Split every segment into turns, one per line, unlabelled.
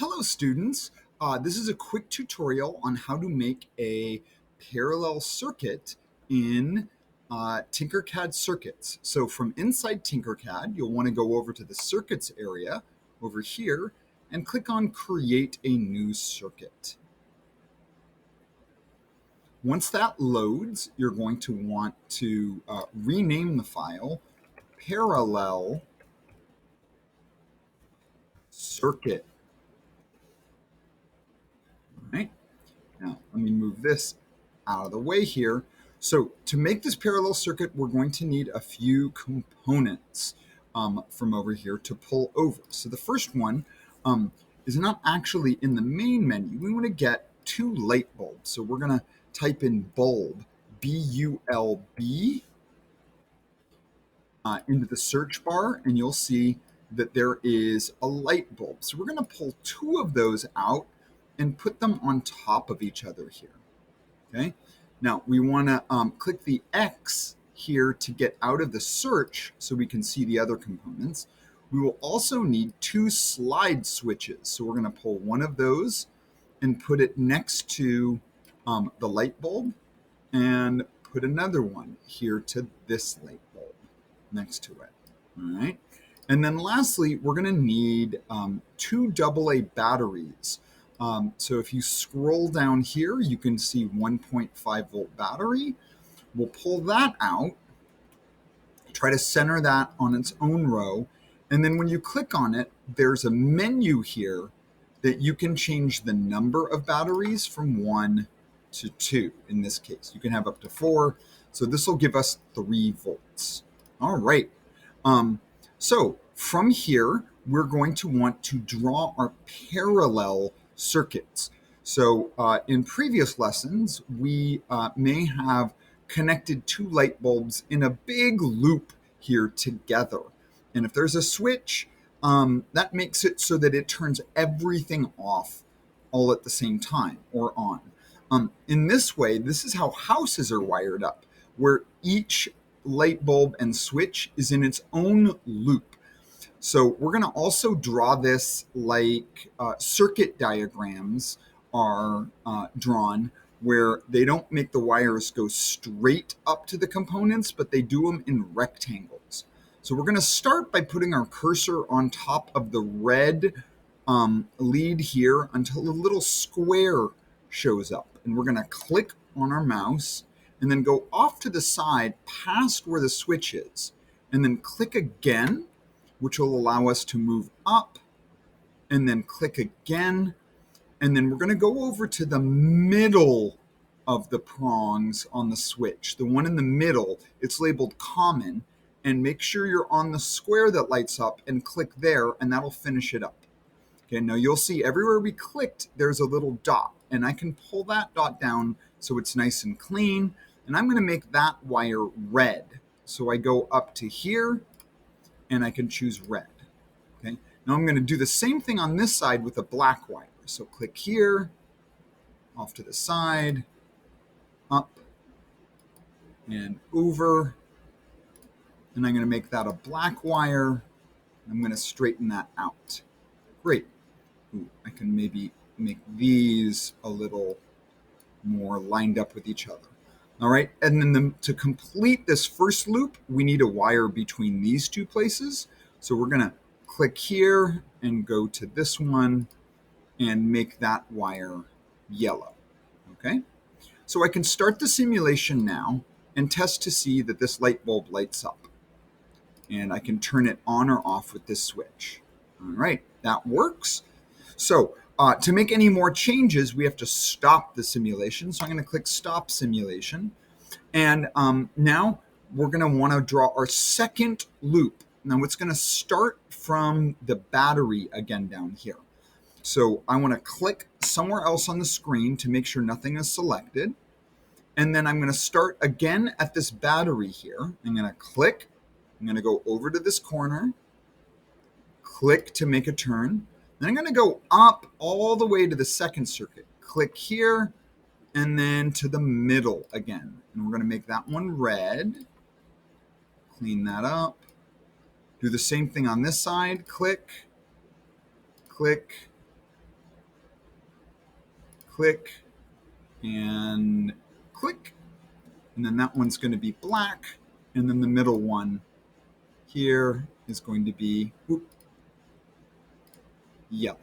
Hello students, this is a quick tutorial on how to make a parallel circuit in Tinkercad circuits. So from inside Tinkercad, you'll want to go over to the circuits area over here and click on create a new circuit. Once that loads, you're going to want to rename the file parallel circuit. All right. Now, let me move this out of the way here. So to make this parallel circuit, we're going to need a few components from over here to pull over. So the first one is not actually in the main menu. We want to get two light bulbs. So we're going to type in bulb, B-U-L-B, into the search bar, and you'll see that there is a light bulb. So we're going to pull two of those out and put them on top of each other here. Okay. Now we want to click the X here to get out of the search so we can see the other components. We will also need two slide switches. So we're going to pull one of those and put it next to the light bulb and put another one here to this light bulb next to it. All right. And then lastly, we're going to need two AA batteries. So if you scroll down here, you can see 1.5 volt battery. We'll pull that out, try to center that on its own row. And then when you click on it, there's a menu here that you can change the number of batteries from 1 to 2 in this case. You can have up to 4. So this will give us 3 volts. All right. So from here, we're going to want to draw our parallel circuits. So in previous lessons, we may have connected two light bulbs in a big loop here together. And if there's a switch, that makes it so that it turns everything off all at the same time or on. In this way, this is how houses are wired up, where each light bulb and switch is in its own loop. So we're going to also draw this like circuit diagrams are drawn, where they don't make the wires go straight up to the components, but they do them in rectangles. So we're going to start by putting our cursor on top of the red lead here until a little square shows up. And we're going to click on our mouse and then go off to the side past where the switch is, and then click again, which will allow us to move up, and then click again. And then we're going to go over to the middle of the prongs on the switch. The one in the middle, it's labeled common, and make sure you're on the square that lights up and click there, and that'll finish it up. Okay, now you'll see everywhere we clicked, there's a little dot, and I can pull that dot down so it's nice and clean, and I'm going to make that wire red. So I go up to here, and I can choose red. Okay. Now I'm going to do the same thing on this side with a black wire. So click here, off to the side, up, and over. And I'm going to make that a black wire. I'm going to straighten that out. Great. Ooh, I can maybe make these a little more lined up with each other. All right, and then to complete this first loop, we need a wire between these two places. So we're going to click here and go to this one and make that wire yellow. Okay, so I can start the simulation now and test to see that this light bulb lights up. And I can turn it on or off with this switch. All right, that works. So to make any more changes, we have to stop the simulation. So I'm going to click Stop Simulation. And now we're going to want to draw our second loop. Now it's going to start from the battery again down here. So I want to click somewhere else on the screen to make sure nothing is selected. And then I'm going to start again at this battery here. I'm going to click. I'm going to go over to this corner, click to make a turn. Then I'm going to go up all the way to the second circuit. Click here, and then to the middle again. And we're going to make that one red. Clean that up. Do the same thing on this side. Click, click, click and click. And then that one's going to be black. And then the middle one here is going to be yellow.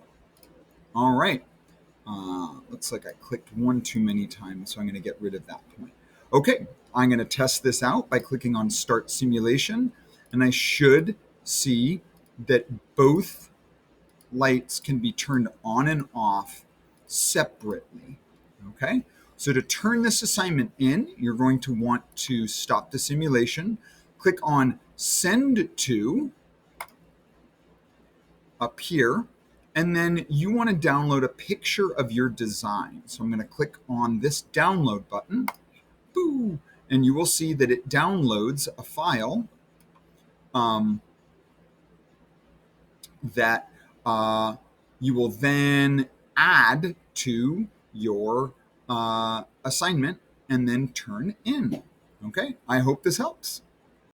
All right. Looks like I clicked one too many times, so I'm going to get rid of that point. Okay, I'm going to test this out by clicking on Start Simulation, and I should see that both lights can be turned on and off separately. Okay, so to turn this assignment in, you're going to want to stop the simulation, click on Send To up here, and then you want to download a picture of your design. So I'm going to click on this download button, boo, and you will see that it downloads a file that you will then add to your assignment and then turn in. Okay, I hope this helps.